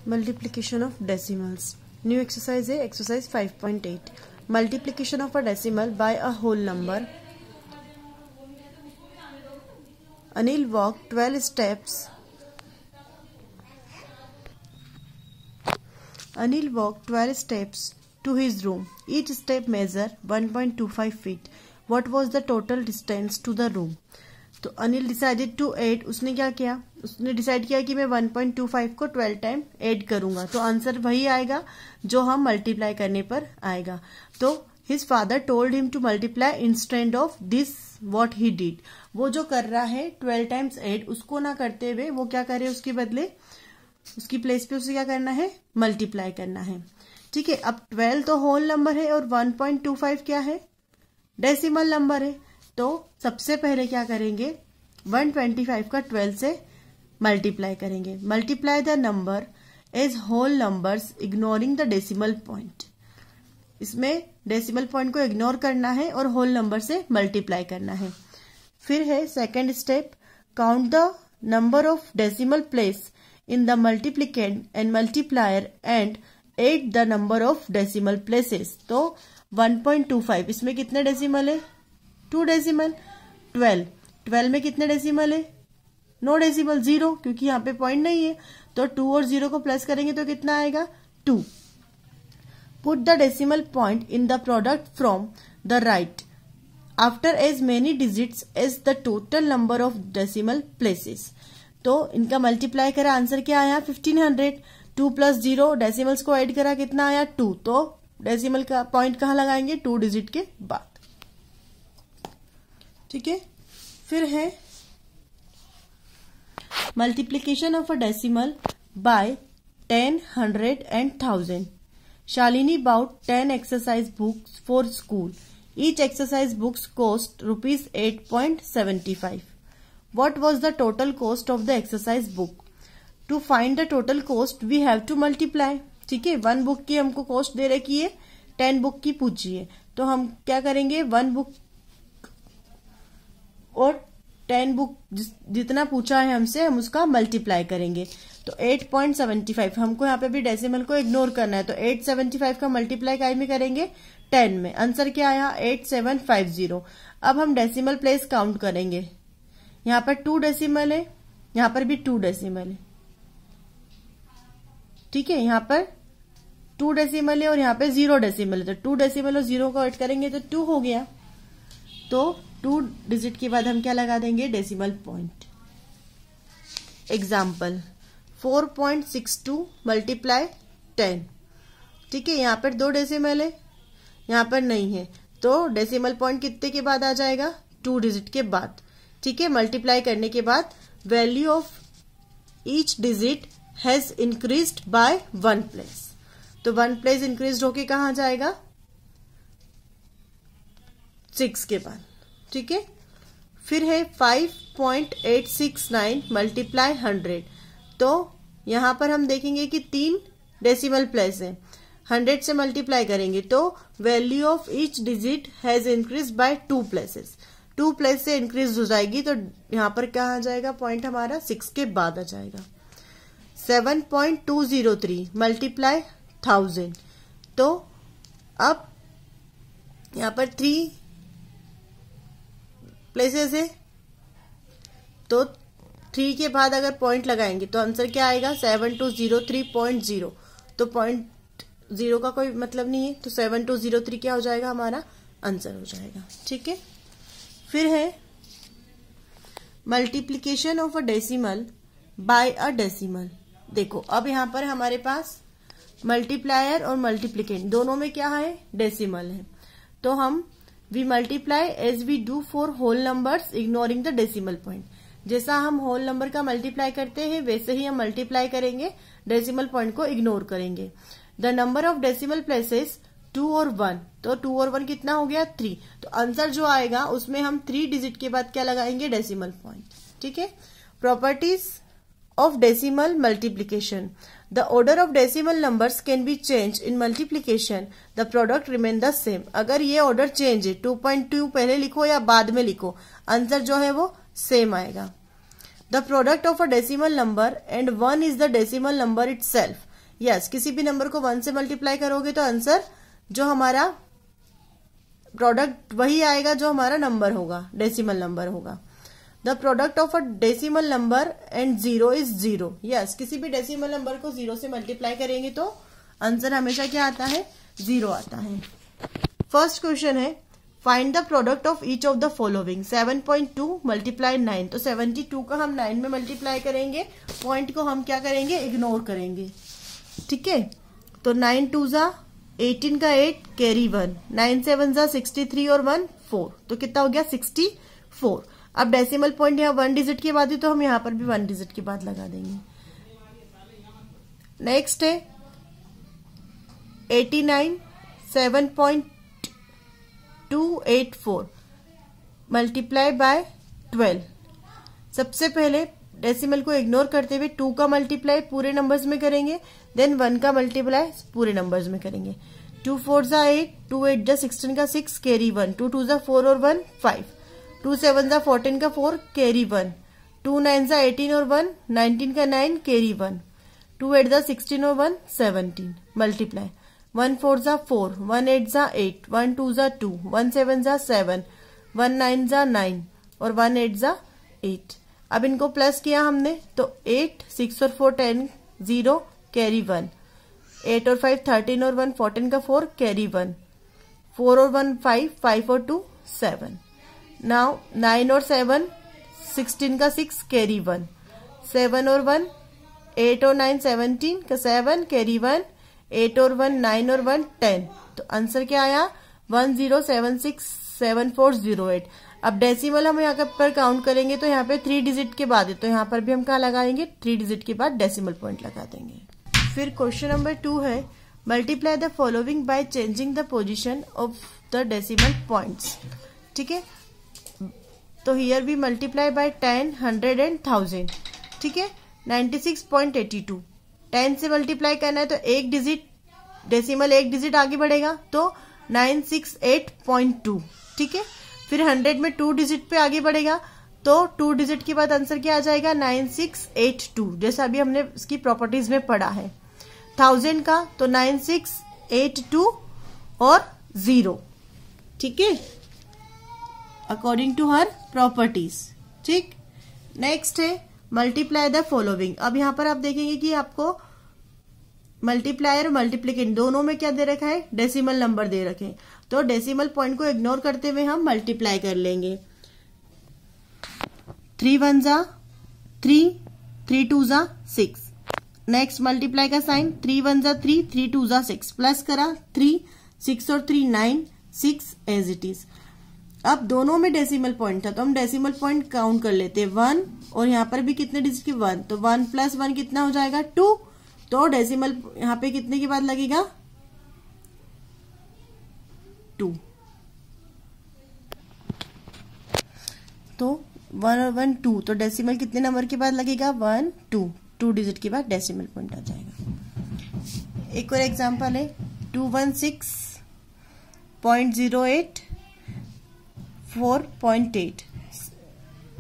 Multiplication of decimals. New exercise है exercise 5.8. Multiplication of a decimal by a whole number. Anil walked 12 steps. Anil walked 12 steps to his room. Each step measured 1.25 feet. What was the total distance to the room? तो Anil decided to add, उसने क्या किया, उसने decide किया कि मैं 1.25 को 12 time add करूंगा, तो आंसर वही आएगा जो हम मल्टीप्लाई करने पर आएगा. तो his father told him to multiply instead of this what he did. वो जो कर रहा है 12 टाइम्स ऐड, उसको ना करते हुए वो क्या करे, उसके बदले उसकी प्लेस पे उसे क्या करना है, मल्टीप्लाई करना है. ठीक है. अब 12 तो होल नंबर है और 1.25 क्या है, डेसिमल नंबर है. तो सबसे पहले क्या करेंगे, 125 का 12 से मल्टीप्लाई करेंगे. Multiply the number as whole numbers ignoring the decimal point. इसमें डेसिमल पॉइंट को इग्नोर करना है और होल नंबर से मल्टीप्लाई करना है. फिर है second step, count the number of decimal place in the multiplicand and multiplier and add the number of decimal places. तो 1.25 इसमें कितने डेसिमल है, 2 डेसिमल. 12 में कितने डेसिमल है, नो डेसिमल, 0, क्योंकि यहाँ पे पॉइंट नहीं है. तो 2 और 0 को प्लस करेंगे तो कितना आएगा, 2. Put the decimal point in the product from the right after as many digits as the total number of decimal places. तो इनका मल्टीप्लाई करा, आंसर क्या आया, 1500. 2 + 0 डेसिमल्स को ऐड करा, कितना आया, 2. तो डेसिमल का पॉइंट कहाँ लगाएंगे, 2 डिजिट के बाद. ठीक है. फिर है multiplication of a decimal by 10, 100 and 1000. Shalini bought 10 exercise books for school. Each exercise books cost ₹8.75. What was the total cost of the exercise book? To find the total cost we have to multiply. ठीक है. 1 book की हमको cost दे रखी है, 10 book की पूछी है, तो हम क्या करेंगे, 1 बुक और 10 बुक जितना पूछा है हमसे, हम उसका मल्टीप्लाई करेंगे. तो 8.75, हमको यहाँ पे भी डेसिमल को इग्नोर करना है, तो 875 का मल्टीप्लाई काय में करेंगे, 10 में. आंसर क्या आया, 8750. अब हम डेसिमल प्लेस काउंट करेंगे. यहाँ पर 2 डेसिमल है, यहाँ पर भी 2 डेसिमल है. ठीक है. यहाँ पर 2 डेसिमल है और यहाँ पे 0 डेसिमल है, तो 2 डेसिमल और 0 को ऐड करेंगे तो 2 हो गया. तो 2 डिजिट के बाद हम क्या लगा देंगे, डेसिमल पॉइंट. Example 4.62 multiply 10. ठीक है. यहाँ पर 2 डेसिमल है, यहाँ पर नहीं है, तो डेसिमल पॉइंट कितने के बाद आ जाएगा, 2 डिजिट के बाद. ठीक है. मल्टीप्लाई करने के बाद value of each digit has increased by 1 place. तो 1 प्लेस इंक्रीज होके कहाँ जाएगा, 6 के बाद. ठीक है. फिर है 5.869 मल्टीप्लाई 100. तो यहां पर हम देखेंगे कि 3 डेसिमल प्लेस है, 100 से मल्टीप्लाई करेंगे तो value of each digit has increase by 2 places. 2 place से इंक्रीज हो जाएगी, तो यहां पर क्या आ जाएगा, पॉइंट हमारा 6 के बाद आ जाएगा. 7.203 मल्टीप्लाई 1000. तो अब यहां पर 3 प्लेसेस है, तो 3 के बाद अगर पॉइंट लगाएंगे तो आंसर क्या आएगा, 7203.0. तो 0 का कोई मतलब नहीं है, तो 7203 क्या हो जाएगा, हमारा आंसर हो जाएगा. ठीक है. फिर है multiplication of a decimal by a decimal. देखो अब यहां पर हमारे पास मल्टीप्लायर और मल्टीप्लीकेंट दोनों में क्या है, डेसिमल है. तो हम we multiply as we do for whole numbers ignoring the decimal point. जैसा हम होल नंबर का मल्टीप्लाई करते हैं वैसे ही हम मल्टीप्लाई करेंगे, डेसिमल पॉइंट को इग्नोर करेंगे. The number of decimal places 2 और 1. तो 2 और 1 कितना हो गया, 3. तो आंसर जो आएगा उसमें हम 3 डिजिट के बाद क्या लगाएंगे, डेसिमल पॉइंट. ठीक है. Properties of decimal multiplication. The order of decimal numbers can be changed in multiplication. The product remain the same. अगर ये order change है, 2.2 पहले लिखो या बाद में लिखो, आंसर जो है वो सेम आएगा. The product of a decimal number and 1 is the decimal number itself. Yes, किसी भी नंबर को 1 से मल्टीप्लाई करोगे तो आंसर जो हमारा प्रोडक्ट वही आएगा जो हमारा नंबर होगा, डेसिमल नंबर होगा। The product of a decimal number and 0 is 0। Yes, किसी भी डेसिमल नंबर को 0 से मल्टीप्लाई करेंगे तो आंसर हमेशा क्या आता है, 0 आता है। फर्स्ट क्वेश्चन है find the product of each of the following. 7.2 multiply 9, तो 72 का हम 9 में मल्टीप्लाई करेंगे, पॉइंट को हम क्या करेंगे, इग्नोर करेंगे। ठीक है, तो 9 2 जा 18 का 8 कैरी 1, 9 7 जा 63 और 1 4, तो कितना हो गया 64। अब डेसिमल पॉइंट यहाँ 1 डिजिट के बाद ही, तो हम यहाँ पर भी 1 डिजिट के बाद लगा देंगे। नेक्स्ट है 89 7.284 मल्टीप्लाई बाय 12। सबसे पहले डेसिमल को इग्नोर करते हुए 2 का मल्टीप्लाई पूरे नंबर्स में करेंगे, देन 1 का मल्टीप्लाई पूरे नंबर्स में करेंगे। 2 4 जा 8, 2 8 जा 16 का 6 कैरी 1, 2 2 जा 4 और 1 5, 2 7 जा 14 का 4 कैरी 1, 2 9 जा 18 और 1 19 का 9 कैरी 1, 2 8 जा 16 और 1 17 मल्टीप्लाई 1 4 जा 4, 1 8 जा 8, 1 2 जा 2, 1 7 जा 7, 1 9 जा 9 और 1 8 जा 8। अब इनको प्लस किया हमने तो 8 6 और 4 10 0 कैरी 1, 8 और 5 13 और 1 14 का 4 कैरी 1, 4 और 1 5 5 और 2 7। नाउ 9 और 7 16 का 6 कैरी 1, 7 और 1 8 और 9 17 का 7 कैरी 1, 8 और 1 9 और 1 10। तो आंसर क्या आया 10767408। अब डेसिमल हम यहाँ पर काउंट करेंगे तो यहाँ पे 3 डिजिट के बाद है, तो यहाँ पर भी हम क्या लगाएंगे 3 डिजिट के बाद डेसिमल पॉइंट लगा देंगे। फिर क्वेश्चन नंबर 2 है multiply the following by changing the position of the decimal points. ठीक है, तो हियर भी मल्टीप्लाई बाय 10 100 एंड 1000। ठीक है, 96.82 10 से मल्टीप्लाई करना है तो एक डिजिट डेसिमल एक डिजिट आगे बढ़ेगा तो 968.2। ठीक है, फिर 100 में 2 डिजिट पे आगे बढ़ेगा तो 2 डिजिट के बाद आंसर क्या आ जाएगा 9682, जैसा अभी हमने इसकी प्रॉपर्टीज में पढ़ा है। 1000 का तो 9682 और 0। ठीक है, अकॉर्डिंग टू हर प्रॉपर्टीज। ठीक, नेक्स्ट है मल्टीप्लाई द फॉलोइंग। अब यहां पर आप देखेंगे कि आपको मल्टीप्लायर और मल्टीप्लिकेंट दोनों में क्या दे रखा है, डेसिमल नंबर दे रखे हैं, तो डेसिमल पॉइंट को इग्नोर करते हुए हम मल्टीप्लाई कर लेंगे। 3 1 जा 3, 3 2 जा 6। नेक्स्ट मल्टीप्लाई का साइन 3 1 जा 3, 3 2 जा 6, प्लस करा 3 6 और 3 9 6 एज इट इज। अब दोनों में डेसिमल पॉइंट था तो हम डेसिमल पॉइंट काउंट कर लेते हैं 1, और यहाँ पर भी कितने डिजिट के 1, तो 1 + 1 कितना हो जाएगा 2। तो डेसिमल यहाँ पे कितने के बाद लगेगा 2। तो 1 और 1 2, तो डेसिमल कितने नंबर के बाद लगेगा 1 2 डिजिट के बाद डेसिमल पॉइंट आ जाएगा। एक और एग्जांपल है 216.08 4.8।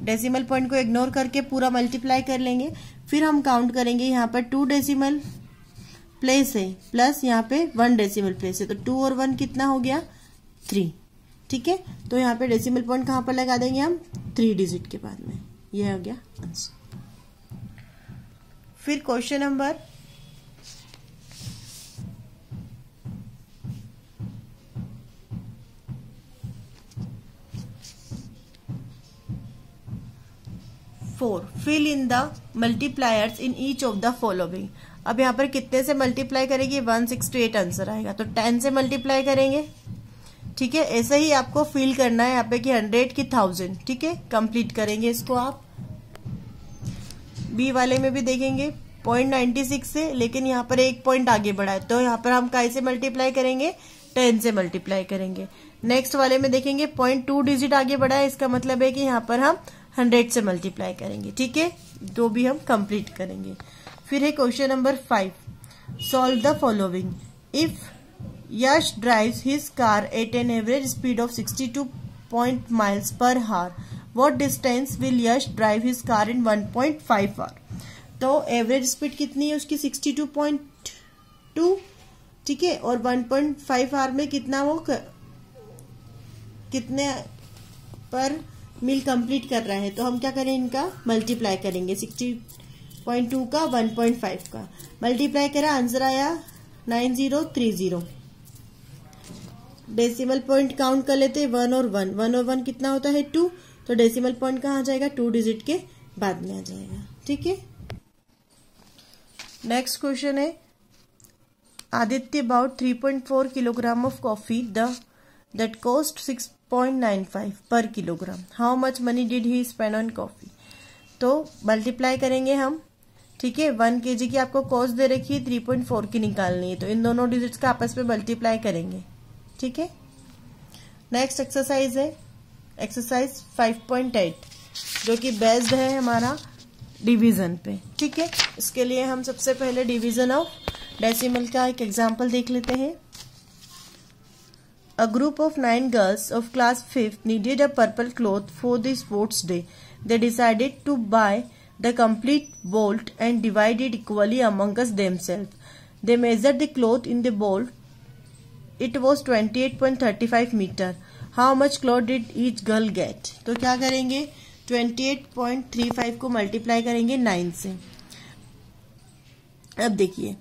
डेसिमल पॉइंट को इग्नोर करके पूरा मल्टीप्लाई कर लेंगे, फिर हम काउंट करेंगे। यहाँ पर 2 डेसिमल प्लेस है प्लस यहाँ पे 1 डेसिमल प्लेस है, तो 2 और 1 कितना हो गया 3। ठीक है, तो यहाँ पे डेसिमल पॉइंट कहाँ पर लगा देंगे हम 3 डिजिट के बाद में। यह हो गया आंसर। फिर question number 4 fill in the multipliers in each of the following. अब यहाँ पर कितने से मल्टीप्लाई करेंगे 168 आंसर आएगा, तो 10 से मल्टीप्लाई करेंगे। ठीक है, ऐसे ही आपको फिल करना है यहाँ पे कि 100 की 1000। ठीक है, कंप्लीट करेंगे इसको आप। बी वाले में भी देखेंगे 0.96 से, लेकिन यहाँ पर 1 पॉइंट आगे बढ़ा है, तो यहाँ पर हम काय से मल्टीप्लाई करेंगे 10 से मल्टीप्लाई करेंगे। नेक्स्ट वाले में देखेंगे 0.2 डिजिट आगे बढ़ा है, इसका मतलब है कि यहाँ पर हम 100 से मल्टीप्लाई करेंगे। ठीक है, दो भी हम कंप्लीट करेंगे। फिर है question number 5, solve the following. If Yash drives his car eight an average speed of 62 miles per hour, what distance will Yash drive his car in 1.5 hour? तो एवरेज स्पीड कितनी है उसकी 62 2, ठीक है, और 1.5 आवर में कितना वो कितने पर मील कंप्लीट कर रहा है, तो हम क्या करें, इनका मल्टीप्लाई करेंगे। 60.2 का 1.5 का मल्टीप्लाई करा, आंसर आया 9030। डेसिमल पॉइंट काउंट कर लेते हैं, 1 और 1 कितना होता है 2, तो डेसिमल पॉइंट कहाँ आ जाएगा, 2 डिजिट के बाद में आ जाएगा। ठीक है, नेक्स्ट क्वेश्चन है, Aditya bought 3.4 kilogram of coffee that cost 6.95 per kilogram. How much money did he spend on coffee. तो मल्टीप्लाई करेंगे हम, ठीक है, 1 kg की आपको कॉस्ट दे रखी है, 3.4 की निकालनी है, तो इन दोनों डिजिट्स का आपस में मल्टीप्लाई करेंगे। ठीक है, नेक्स्ट एक्सरसाइज है एक्सरसाइज 5.8 जो कि बेस्ड है हमारा डिवीजन पे। ठीक है, इसके लिए हम सबसे पहले डिवीजन ऑफ डेसिमल का एक एग्जांपल देख लेते हैं। A group of 9 girls of class 5th needed a purple cloth for the sports day. They decided to buy the complete bolt and divide it equally amongst themselves. They measured the cloth in the bolt. It was 28.35 meter. How much cloth did each girl get? तो क्या करेंगे, 28.35 को multiply करेंगे 9 से। अब देखिए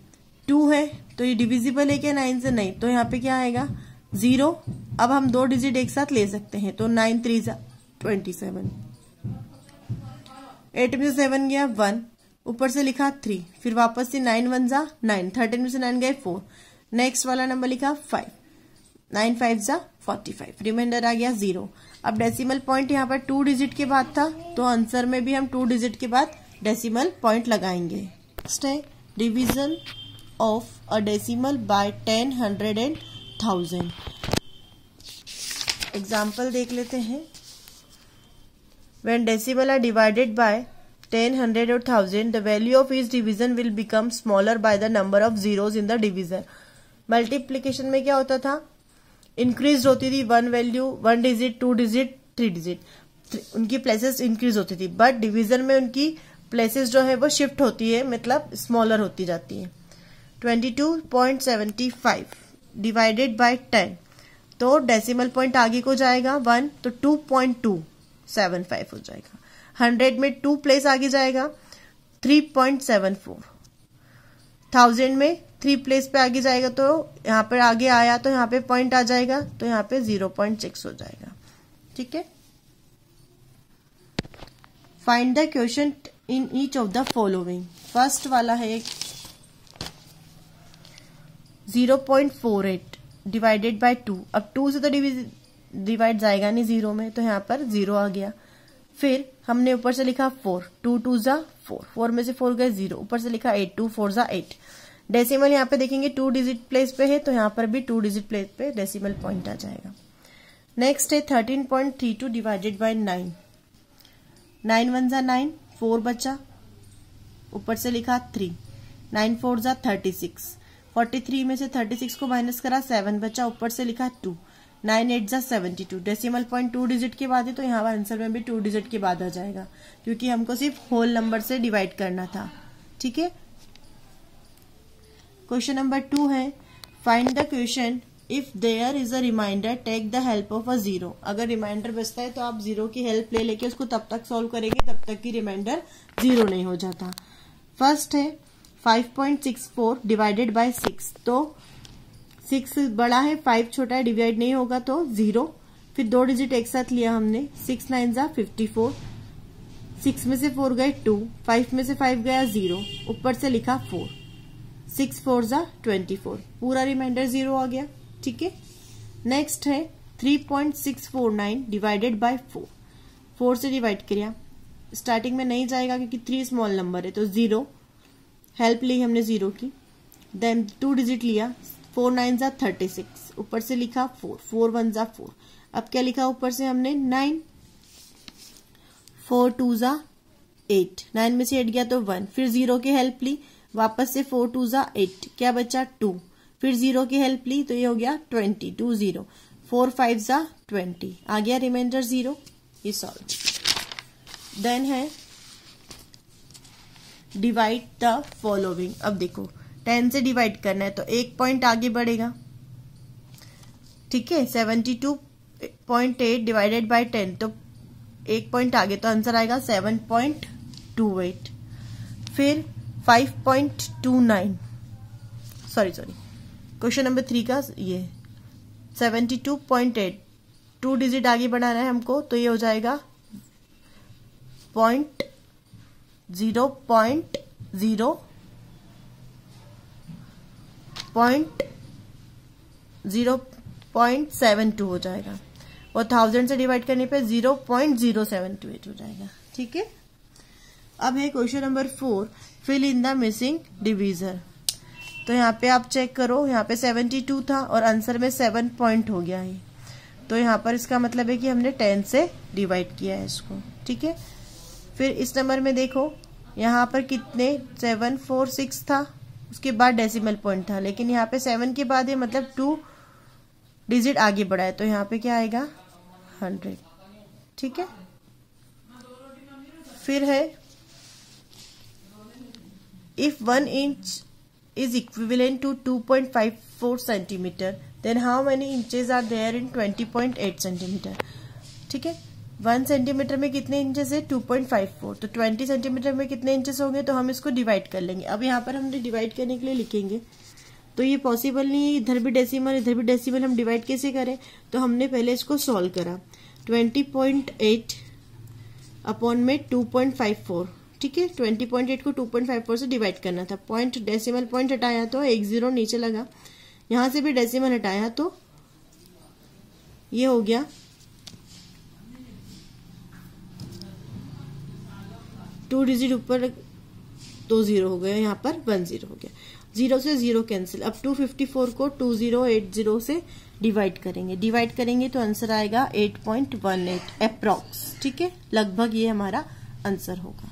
2 है तो ये डिविजिबल है क्या 9 से, नहीं, तो यहाँ पे क्या आएगा 0। अब हम 2 डिजिट एक साथ ले सकते हैं, तो 9 3 27, 8 में से 7 गया 1, ऊपर से लिखा 3, फिर वापस से 9 1 9, 13 में से 9 गए 4, नेक्स्ट वाला नंबर लिखा 5, 9 5 45, रिमाइंडर आ गया 0। अब डेसिमल पॉइंट यहाँ पर 2 डिजिट के बाद था, तो आंसर में भी हम 2 डिजिट के बाद डेसिमल पॉइंट लगाएंगे। नेक्स्ट है division of a decimal by 10, 100 and 1000। Example देख लेते हैं। When decimal are divided by 10, 100 or 1000, the value of each division will become smaller by the number of zeros in the divisor. Multiplication में क्या होता था, increase होती थी 1 value, 1 digit, 2 digit, 3 digit, उनकी प्लेसेस इंक्रीज होती थी, बट डिवीजन में उनकी प्लेसेस जो है वो शिफ्ट होती है, मतलब स्मॉलर होती जाती है। 22.75 डिवाइडेड बाय 10, तो डेसिमल पॉइंट आगे को जाएगा 1, तो 2.275 हो जाएगा। 100 में 2 प्लेस आगे जाएगा 3.74, 1000 में 3 प्लेस पे आगे जाएगा, तो यहाँ पर आगे आया तो यहाँ पे पॉइंट आ जाएगा, तो यहाँ पे 0.6 हो जाएगा। ठीक है, find the question in each of the following. First वाला है 0.48 डिवाइडेड बाय 2। अब 2 से तो डिवाइड जाएगा नहीं 0 में, तो यहाँ पर 0 आ गया। फिर हमने ऊपर से लिखा 4, 2 2 4, 4 में से 4 गए 0, ऊपर से लिखा 8, 2 4 8। डेसिमल यहाँ पे देखेंगे 2 डिजिट प्लेस पे है, तो यहाँ पर भी 2 डिजिट प्लेस पे डेसिमल पॉइंट आ जाएगा। नेक्स्ट है 13.32 डिवाइडेड बाय 9। 9 1 9, 4 बचा, ऊपर से लिखा 3, 9 4 36, 43 में से 36 को माइनस करा 7 बचा, ऊपर से लिखा 2, 9 8 72। डेसिमल पॉइंट 2 डिजिट के बाद है, तो यहाँ पर आंसर में भी 2 डिजिट के बाद आ जाएगा, क्योंकि हमको सिर्फ होल नंबर से डिवाइड करना था। ठीक है, क्वेश्चन नंबर 2 है find the question if there is a remainder take the help of a 0। अगर रिमाइंडर बचता है तो आप 0 की हेल्प ले लेके उसको तब तक सॉल्व करेंगे तब तक कि रिमाइंडर 0 नहीं हो जाता। फर्स्ट है 5.64 डिवाइडेड बाय 6, तो 6 बड़ा है 5 छोटा है, डिवाइड नहीं होगा तो 0। फिर 2 डिजिट एक साथ लिया हमने, 6 9 54, 6 में से 4 गए 2, 5 में से 5 गया 0, ऊपर से लिखा 4, 6 4 24, पूरा रिमाइंडर 0 आ गया। ठीक है, नेक्स्ट है 3.649 डिवाइडेड बाय 4। 4 से डिवाइड किया, स्टार्टिंग में नहीं जाएगा क्योंकि 3 स्मॉल नंबर है, तो 0, हेल्प ली हमने 0 की, देन 2 डिजिट लिया, 4 9 36, ऊपर से लिखा 4, 4 1 4। अब क्या लिखा ऊपर से हमने 9, 4 2 8, 9 में से 8 गया तो 1, फिर 0 की हेल्प ली, वापस से 4 2 8, क्या बचा 2, फिर 0 की हेल्प ली तो ये हो गया 20, 2 0, 4 5 20, आ गया रिमाइंडर 0, ये सॉल्व। देन है डिवाइड द फॉलोइंग। अब देखो 10 से डिवाइड करना है तो 1 पॉइंट आगे बढ़ेगा, ठीक है। 72.8 डिवाइडेड बाय 10 तो 1 पॉइंट आगे, तो आंसर आएगा 7.28। फिर 5.29, सॉरी क्वेश्चन नंबर 3 का ये 72.8 2 डिजिट आगे बढ़ाना है हमको, तो ये हो जाएगा 0.72 हो जाएगा, और 1000 से डिवाइड करने पे 0.0728 हो जाएगा, ठीक है। अब है question number 4, fill in the missing divisor. तो यहाँ पे आप चेक करो, यहाँ पे 72 था और आंसर में 7 पॉइंट हो गया है, तो यहाँ पर इसका मतलब है कि हमने 10 से डिवाइड किया है इसको, ठीक है। फिर इस नंबर में देखो, यहाँ पर कितने 746 था, उसके बाद डेसिमल पॉइंट था, लेकिन यहाँ पे 7 के बाद ये मतलब 2 डिजिट आगे बढ़ा है, तो यहाँ पे क्या आएगा 100, ठीक है। फिर है if 1 inch is equivalent to 2.54 centimeter, then how many inches are there in 20.8 centimeter, ठीक है। 1 सेंटीमीटर में कितने इंचेस है 2.54, तो 20 सेंटीमीटर में कितने इंचेस होंगे, तो हम इसको डिवाइड कर लेंगे। अब यहाँ पर हमने डिवाइड करने के लिए लिखेंगे, तो ये पॉसिबल नहीं है, इधर भी डेसिमल इधर भी डेसिमल, हम डिवाइड कैसे करें, तो हमने पहले इसको सॉल्व करा। 20.8 अपॉन में 2.54, ठीक है। 20.8 को 2.54 से डिवाइड करना था, पॉइंट डेसिमल पॉइंट हटाया तो 1 0 नीचे लगा, यहां से भी डेसिमल हटाया तो ये हो गया 2 डिजिट ऊपर 2 0 हो गया, यहाँ पर 1 0 हो गया, 0 से 0 कैंसिल। अब 254 को 2080 से डिवाइड करेंगे तो आंसर आएगा 8.18 अप्रॉक्स, ठीक है। लगभग ये हमारा आंसर होगा।